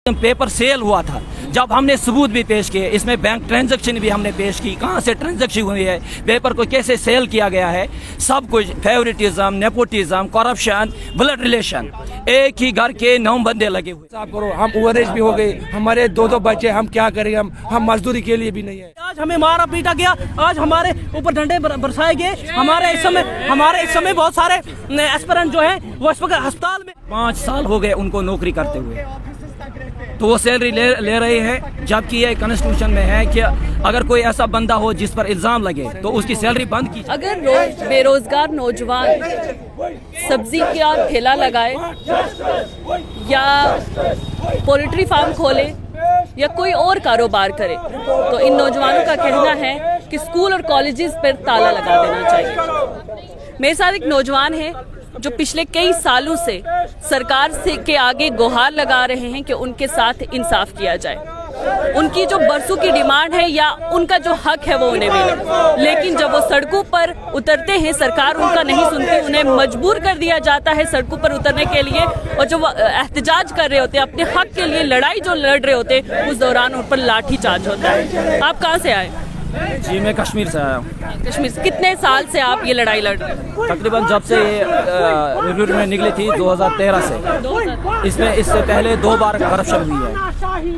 Paper cell हुआ था, जब हमने सबूत भी पेश किए, इसमें बैंक ट्रांजैक्शन भी हमने पेश की, कहाँ से ट्रांजैक्शन हुई है, पेपर को कैसे सेल किया गया है, सब कुछ, favouritism, nepotism, corruption, blood relation, एक ही घर के 9 बंदे लगे हुए। साफ करो, हम ओवर एज भी हो गए, हमारे 2 बच्चे, हम क्या करेंगे, हम मजदूरी के लिए भी नहीं है। आज हमें मारा पीटा गया, आज हमारे ऊपर डंडे बरसाए गए। हमारे इस समय बहुत सारे एस्पिरेंट जो हैं वो इस वक्त अस्पताल में 5 साल हो गए उनको नौकरी करते हुए, तो वो सैलरी ले रहे हैं, जबकि ये कॉन्स्टिट्यूशन में है कि अगर कोई ऐसा बंदा हो जिस पर इल्जाम लगे तो उसकी सैलरी बंद की। अगर बेरोजगार नौजवान सब्जी का ठेला लगाए या पोल्ट्री फार्म खोले या कोई और कारोबार करे, तो इन नौजवानों का कहना है कि स्कूल और कॉलेजेस पर ताला लगा देना चाहिए। मेरे साथ एक नौजवान है जो पिछले कई सालों से सरकार से के आगे गुहार लगा रहे हैं कि उनके साथ इंसाफ किया जाए। उनकी जो बरसों की डिमांड है या उनका जो हक है वो उन्हें मिले, लेकिन जब वो सड़कों पर उतरते हैं सरकार उनका नहीं सुनती, उन्हें मजबूर कर दिया जाता है सड़कों पर उतरने के लिए, और जो वो एहतजाज कर रहे होते हैं, अपने हक के लिए लड़ाई जो लड़ रहे होते हैं, उस दौरान उन पर लाठी चार्ज होता है। आप कहाँ से आए? जी, मैं कश्मीर से आया हूँ। कश्मीर से। कितने साल से आप ये लड़ाई लड़ रहे हैं? तकरीबन जब से ये रिव्यू में निकली थी 2013 से, इससे पहले 2 बार करप्शन हुई है,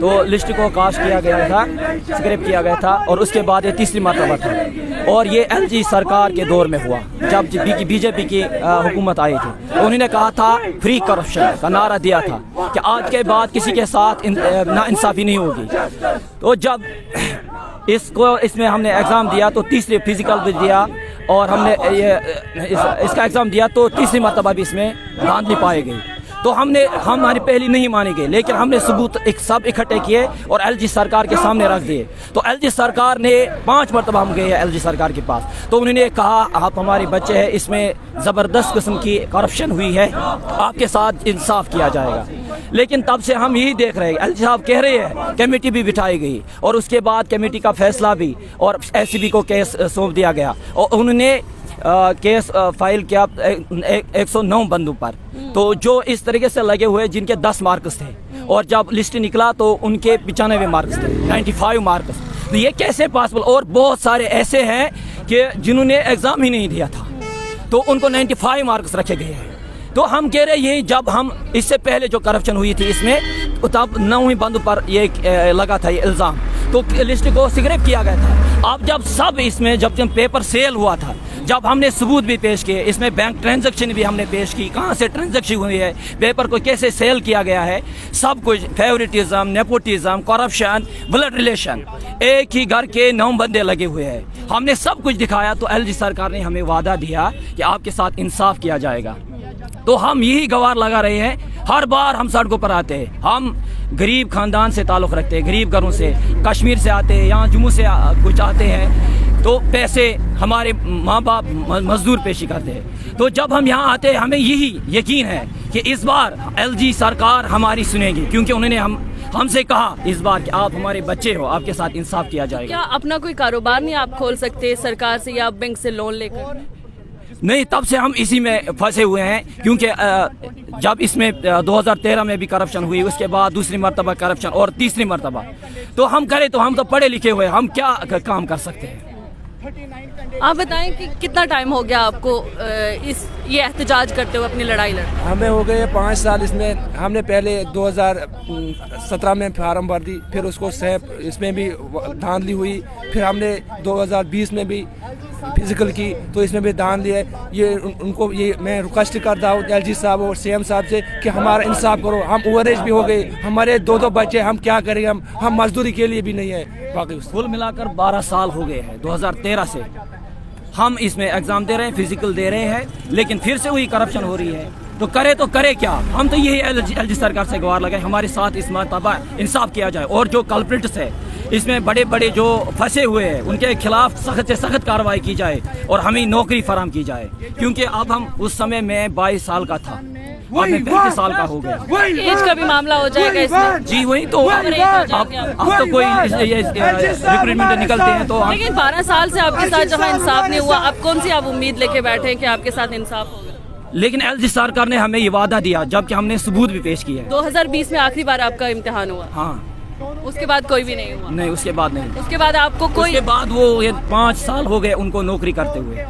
तो लिस्ट को कास्ट किया गया था, स्क्रैप किया गया था, और उसके बाद ये तीसरी मरतबा था, और ये एलजी सरकार के दौर में हुआ, जब बीजेपी की हुकूमत आई थी, तो उन्होंने कहा था फ्री करप्शन का नारा दिया था कि आज के बाद किसी के साथ नाइंसाफ़ी नहीं होगी। तो जब इसमें हमने एग्ज़ाम दिया तो तीसरे फिजिकल भी दिया, और हमने इसका एग्ज़ाम दिया तो तीसरी मरतबा भी इसमें धांधली पाई गई, तो हमारी पहली नहीं मानी गई, लेकिन हमने सबूत सब इकट्ठे किए और एलजी सरकार के सामने रख दिए। तो एलजी सरकार ने 5 मरतबा हम गए एलजी सरकार के पास, तो उन्होंने कहा आप हमारे बच्चे हैं, इसमें ज़बरदस्त किस्म की करप्शन हुई है, आपके साथ इंसाफ किया जाएगा। लेकिन तब से हम यही देख रहे हैं, एलजी साहब कह रहे हैं कमेटी भी बिठाई गई, और उसके बाद कमेटी का फैसला भी, और एसीबी को केस सौंप दिया गया, और उन्होंने केस फाइल किया 109 बंदों पर, तो जो इस तरीके से लगे हुए जिनके 10 मार्क्स थे, और जब लिस्ट निकला तो उनके 95 मार्क्स थे, 95 मार्क्स। तो ये कैसे पॉसिबल? और बहुत सारे ऐसे हैं कि जिन्होंने एग्ज़ाम ही नहीं दिया था, तो उनको 95 मार्क्स रखे गए हैं। तो हम कह रहे हैं, जब हम इससे पहले जो करप्शन हुई थी इसमें, तो तब 9 बंदों पर ये लगा था ये इल्ज़ाम, तो लिस्ट को स्क्रैप किया गया था। अब जब सब इसमें जब पेपर सेल हुआ था, जब हमने सबूत भी पेश किए, इसमें बैंक ट्रांजैक्शन भी हमने पेश की, कहाँ से ट्रांजैक्शन हुई है, पेपर को कैसे सेल किया गया है, सब कुछ, favouritism, nepotism, corruption, blood relation, एक ही घर के 9 बंदे लगे हुए हैं, हमने सब कुछ दिखाया। तो एलजी सरकार ने हमें वादा दिया कि आपके साथ इंसाफ किया जाएगा, तो हम यही गवार लगा रहे हैं। हर बार हम सड़कों पर आते हैं, हम गरीब खानदान से ताल्लुक़ रखते हैं, गरीब घरों से, कश्मीर से आते हैं, यहाँ जम्मू से कुछ आते हैं, तो पैसे हमारे माँ बाप मजदूर पेशी करते हैं। तो जब हम यहाँ आते हैं, हमें यही यकीन है कि इस बार एलजी सरकार हमारी सुनेगी, क्योंकि उन्होंने हमसे कहा इस बार कि आप हमारे बच्चे हो, आपके साथ इंसाफ किया जाएगा। क्या अपना कोई कारोबार नहीं आप खोल सकते सरकार से या बैंक से लोन लेकर? नहीं, तब से हम इसी में फंसे हुए हैं, क्योंकि जब इसमें 2013 में भी करप्शन हुई, उसके बाद दूसरी मरतबा करप्शन, और तीसरी मरतबा, तो हम करें तो हम तो पढ़े लिखे हुए, हम क्या काम कर सकते हैं। आप बताएं कि कितना टाइम हो गया आपको ये एहतजाज करते हुए अपनी लड़ाई लड़ते? हमें हो गए 5 साल इसमें। हमने पहले 2017 में फार्म भर दी, फिर उसको इसमें भी धांधली हुई, फिर हमने 2020 में भी फिजिकल की, तो इसमें भी दान दिए। ये उनको ये मैं रिक्वेस्ट करता हूँ एलजी साहब और सीएम साहब से कि हमारा इंसाफ करो, हम ओवर एज भी हो गए, हमारे 2 बच्चे, हम क्या करेंगे, हम मजदूरी के लिए भी नहीं है। बाकी कुल मिलाकर 12 साल हो गए हैं 2013 से हम इसमें एग्ज़ाम दे रहे हैं, फिजिकल दे रहे हैं, लेकिन फिर से वही करप्शन हो रही है। तो करे क्या? हम तो यही एलजी सरकार से गुहार लगाए, हमारे साथ इस मरतबा इंसाफ किया जाए, और जो कल्प्रिट्स है इसमें बड़े बड़े जो फंसे हुए हैं उनके खिलाफ सख्त से सख्त कार्रवाई की जाए, और हमें नौकरी फराम की जाए, क्योंकि अब हम, उस समय मैं 22 साल का था, और मैं 35 साल का हो गया। एज का भी मामला हो जाएगा इसमें? जी वही तो, अब तो कोई रिक्रूटमेंट निकलते हैं तो लेकिन 12 साल से आपके साथ जहाँ इंसाफ नहीं हुआ, अब कौन सी आप उम्मीद लेके बैठे हैं कि आपके साथ इंसाफ होगा? लेकिन एलजी सरकार ने हमें ये वादा दिया, जबकि हमने सबूत भी पेश किए हैं। 2020 में आखिरी बार आपका इम्तिहान हुआ, हाँ, उसके बाद कोई भी नहीं हुआ? नहीं, उसके बाद नहीं। उसके बाद आपको कोई उसके बाद वो ये 5 साल हो गए उनको नौकरी करते हुए,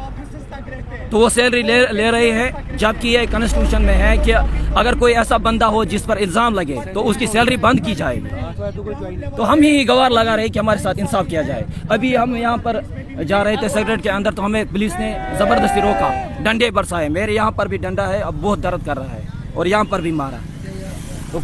तो वो सैलरी ले रहे हैं, जबकि ये कॉन्स्टिट्यूशन में है कि अगर कोई ऐसा बंदा हो जिस पर इल्ज़ाम लगे तो उसकी सैलरी बंद की जाएगी। तो हम ही गवार लगा रहे हैं कि हमारे साथ इंसाफ किया जाए। अभी हम यहाँ पर जा रहे थे सेक्रेटरीट के अंदर, तो हमें पुलिस ने ज़बरदस्ती रोका, डंडे बरसाए। मेरे यहाँ पर भी डंडा है, अब बहुत दर्द कर रहा है, और यहाँ पर भी मारा। तो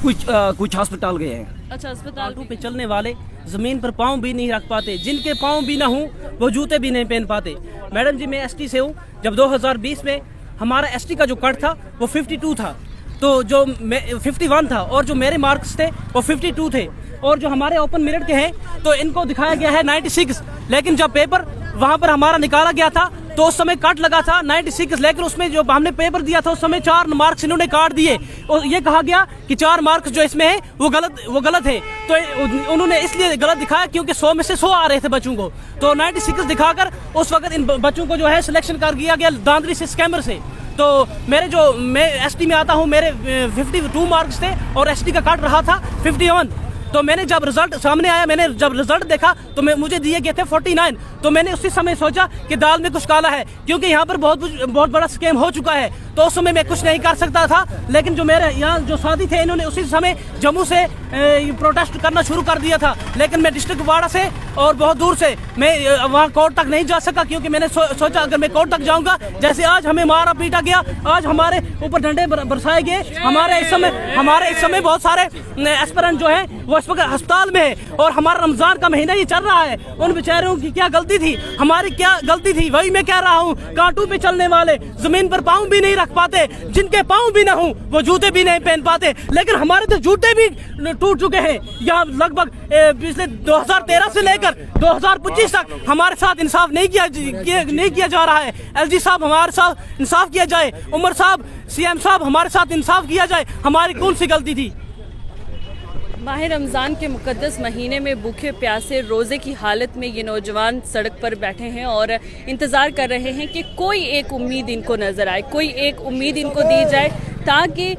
कुछ अस्पताल गए हैं। अच्छा, अस्पताल पे चलने वाले जमीन पर पाँव भी नहीं रख पाते, जिनके पाँव भी ना हों वो जूते भी नहीं पहन पाते। मैडम जी, मैं एसटी से हूँ। जब 2020 में हमारा एसटी का जो कट था वो 52 था, तो जो 51 था, और जो मेरे मार्क्स थे वो 52 थे, और जो हमारे ओपन मेरिट के हैं तो इनको दिखाया गया है 96। लेकिन जब पेपर वहाँ पर हमारा निकाला गया था तो उस समय कट लगा था 96, लेकिन उसमें जो हमने पेपर दिया था उस समय 4 मार्क्स इन्होंने काट दिए, और ये कहा गया कि 4 मार्क्स जो इसमें है वो गलत है। तो उन्होंने इसलिए गलत दिखाया क्योंकि 100 में से 100 आ रहे थे बच्चों को, तो 96 दिखाकर उस वक्त इन बच्चों को जो है सिलेक्शन कर दिया गया धांधली से, स्कैमर से। तो मैं एसटी में आता हूँ, मेरे 52 मार्क्स थे और एसटी का काट रहा था 51। तो मैंने जब रिजल्ट सामने आया, मैंने जब रिजल्ट देखा तो मुझे दिए गए थे 49। तो मैंने उसी समय सोचा कि दाल में कुछ काला है, क्योंकि यहाँ पर बहुत बड़ा स्कैम हो चुका है। तो उस समय मैं कुछ नहीं कर सकता था, लेकिन जो मेरे यहाँ जो साथी थे इन्होंने उसी समय जम्मू से प्रोटेस्ट करना शुरू कर दिया था। लेकिन मैं डिस्ट्रिक्ट कुपवाड़ा से और बहुत दूर से मैं वहाँ कोर्ट तक नहीं जा सका, क्योंकि मैंने सोचा अगर मैं कोर्ट तक जाऊँगा, जैसे आज हमें मारा पीटा गया, आज हमारे ऊपर डंडे बरसाए गए, हमारे इस समय बहुत सारे एस्पिरेंट जो हैं वो इस वक्त अस्पताल में है, और हमारा रमजान का महीना ये चल रहा है। उन बेचारों की क्या गलती थी, हमारी क्या गलती थी? वही मैं कह रहा हूँ, कांटों पे चलने वाले जमीन पर पाँव भी नहीं रख पाते, जिनके पाँव भी ना हों वो जूते भी नहीं पहन पाते। लेकिन हमारे तो जूते भी टूट चुके हैं। यहाँ लगभग पिछले 2013 से लेकर 2025 तक हमारे साथ इंसाफ नहीं किया जा रहा है। एलजी साहब, हमारे साथ इंसाफ किया जाए। उमर साहब, सीएम साहब, हमारे साथ इंसाफ किया जाए। हमारी कौन सी गलती थी? माह रमज़ान के मुक़द्दस महीने में भूखे प्यासे रोज़े की हालत में ये नौजवान सड़क पर बैठे हैं और इंतज़ार कर रहे हैं कि कोई एक उम्मीद इनको नज़र आए, कोई एक उम्मीद इनको दी जाए, ताकि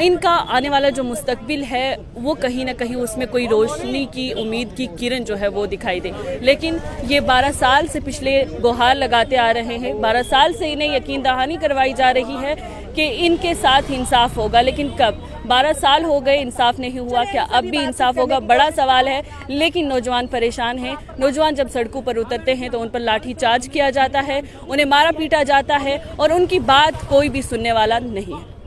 इनका आने वाला जो मुस्तकबिल है वो कहीं ना कहीं उसमें कोई रोशनी की, उम्मीद की किरण जो है वो दिखाई दे। लेकिन ये 12 साल से पिछले गुहार लगाते आ रहे हैं, 12 साल से इन्हें यकीन दहानी करवाई जा रही है कि इनके साथ इंसाफ होगा, लेकिन कब? 12 साल हो गए, इंसाफ नहीं हुआ। क्या अब भी इंसाफ होगा? बड़ा सवाल है। लेकिन नौजवान परेशान हैं। नौजवान जब सड़कों पर उतरते हैं तो उन पर लाठी चार्ज किया जाता है, उन्हें मारा पीटा जाता है, और उनकी बात कोई भी सुनने वाला नहीं है।